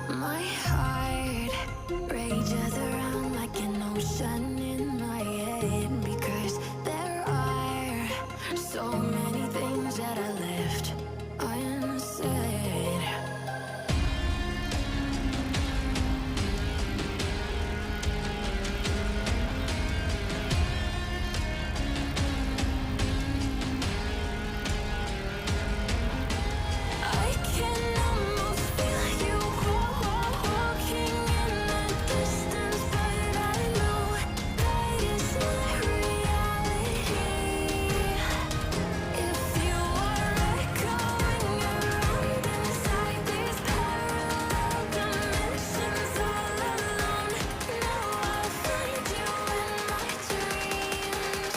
My heart rages around like an ocean in my head, because there are so many things that I left unsaid. I can almost feel you walking in the distance, but I know that is not reality. If you are echoing around inside these parallel dimensions all alone, now I'll find you in my dreams.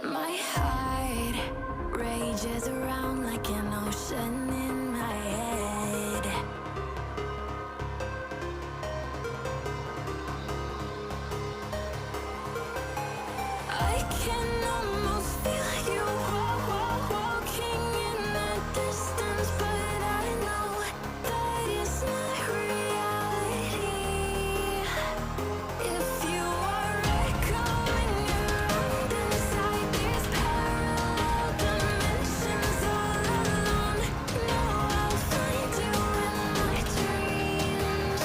My heart rages around like an ocean in my head. I can almost feel you walking in the distance, but I know that is not reality. If you are echoing around inside these parallel dimensions all alone, now I'll find you in my dreams.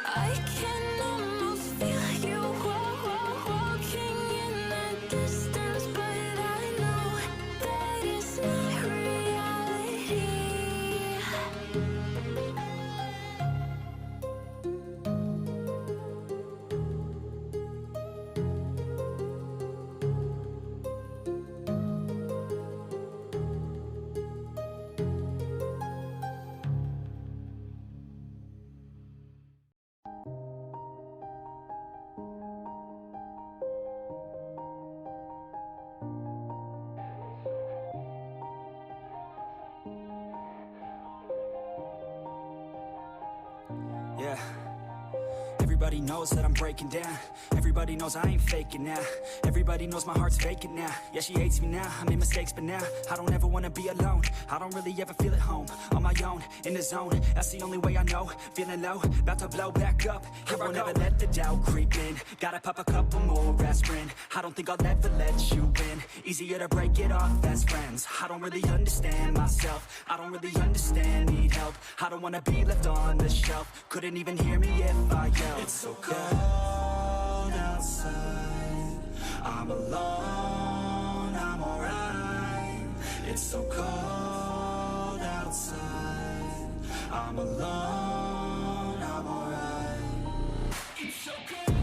I can almost feel you walking in the distance, but I know that is not reality. Yeah. Everybody knows that I'm breaking down. Everybody knows I ain't faking now. Everybody knows my heart's vacant now. Yeah, she hates me now, I made mistakes, but now I don't ever wanna be alone. I don't really ever feel at home. On my own, in the zone, that's the only way I know. Feeling low, about to blow back up. Here I won't ever let the doubt creep in. Gotta pop a couple more aspirin. I don't think I'll ever let you in. Easier to break it off best friends. I don't really understand myself. I don't really understand, need help. I don't wanna be left on the shelf. Couldn't even hear me if I yelled. It's so cold outside, I'm alone, I'm alright. It's so cold outside, I'm alone, I'm alright. It's so cold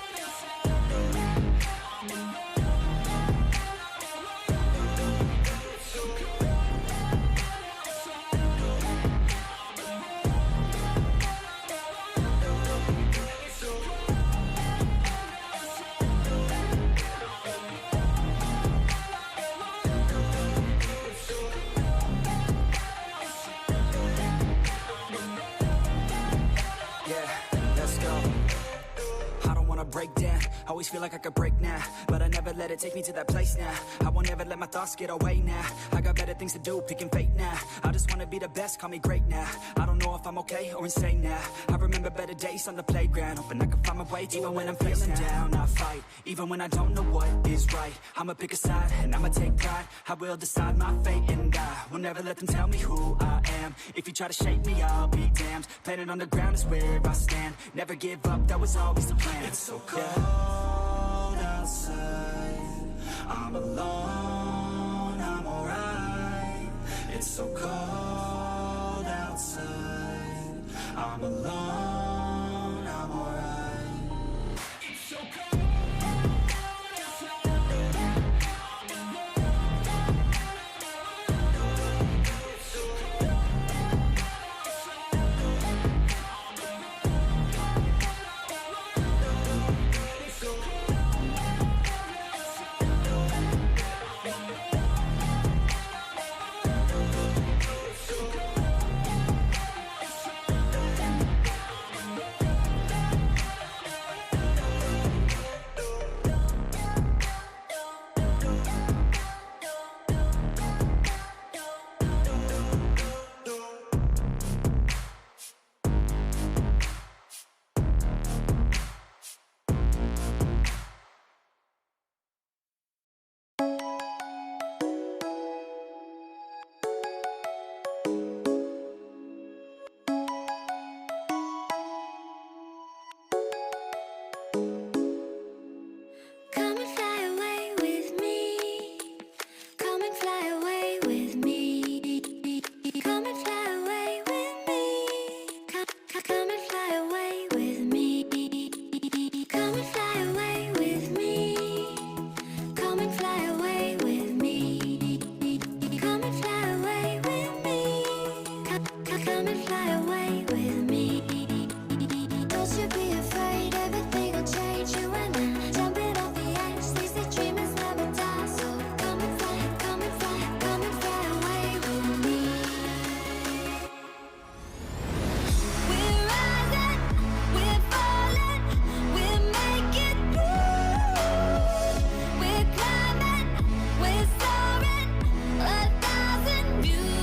outside, I'm alone. It's so cold outside, I'm alone. break down. Always feel like I could break now, but I never let it take me to that place now. I won't ever let my thoughts get away now. I got better things to do, picking fate now. I just wanna be the best, call me great now. I don't know if I'm okay or insane now. I remember better days on the playground, hoping I can find my way to even when I'm feeling down. I fight, even when I don't know what is right. I'ma pick a side, and I'ma take pride. I will decide my fate, and I will never let them tell me who I am. If you try to shake me, I'll be damned. Planet on the ground is where I stand. Never give up, that was always the plan. It's so cold outside, I'm alone, I'm alright. It's so cold outside, I'm alone, I'm alright. It's so cold. Come and fly away with me. Come and fly away with me. Come and fly away with me. Come and fly away with me. Come and fly away with me. Come and fly away with me. Come and fly away with me. Come and fly away with me. Don't you be afraid, everything will change. You and I jumping off the edge. They say dreamers never die, so come and fly, come and fly, come and fly away with me. We're rising, we're falling, we're making through. We're climbing, we're soaring, 1,000 views.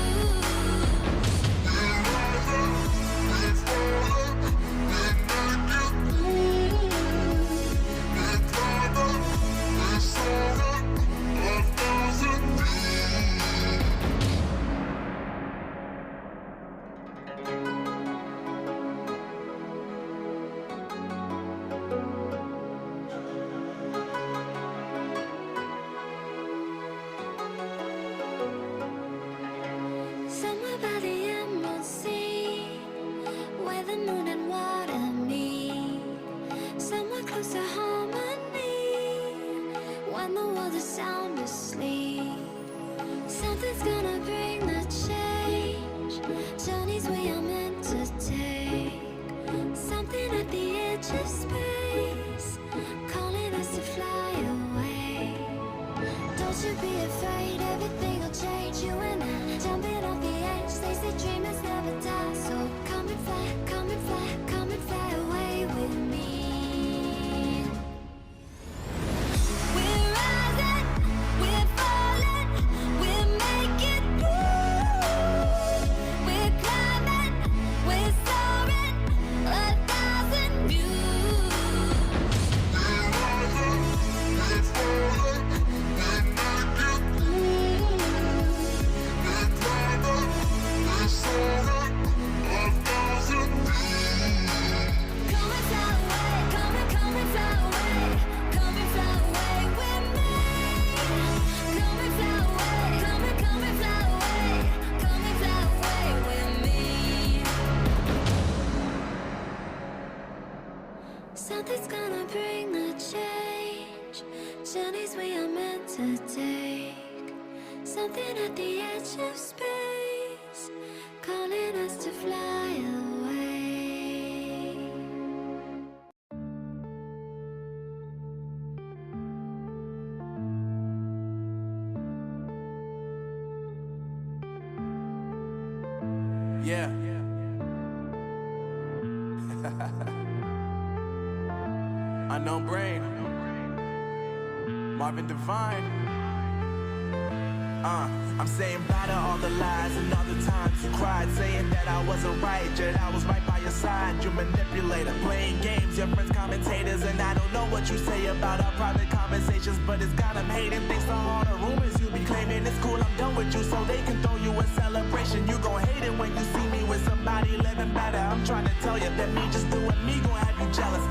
Somewhere by the emerald sea, where the moon and water meet. Somewhere close to harmony, when the world is sound asleep. Something's gonna bring the change, journeys we are meant to take. Something at the edge of space, calling us to fly away. Don't you be afraid, everything will change. You and I jumping off the edge. They say dreamers never die, so come and fly, come and fly, come and fly away with me. We're rising, we're falling, we're making through. We're climbing, we're soaring, 1,000 views. Something's gonna bring the change, journeys we are meant to take. Something at the edge of space, calling us to fly away. Yeah. Unknown Brain, Marvin Devine. I'm saying bye to all the lies and all the times you cried, saying that I wasn't right, yet I was right by your side. You manipulator, playing games, your friends commentators, and I don't know what you say about our private conversations, but it's got them hating. Thanks to all the rumors you be claiming. It's cool, I'm done with you, so they can throw you a celebration. You gon' hate it when you see me with somebody living better. I'm trying to tell you that me just doing me gon' have you jealous.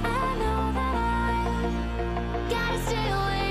I know that I gotta stay away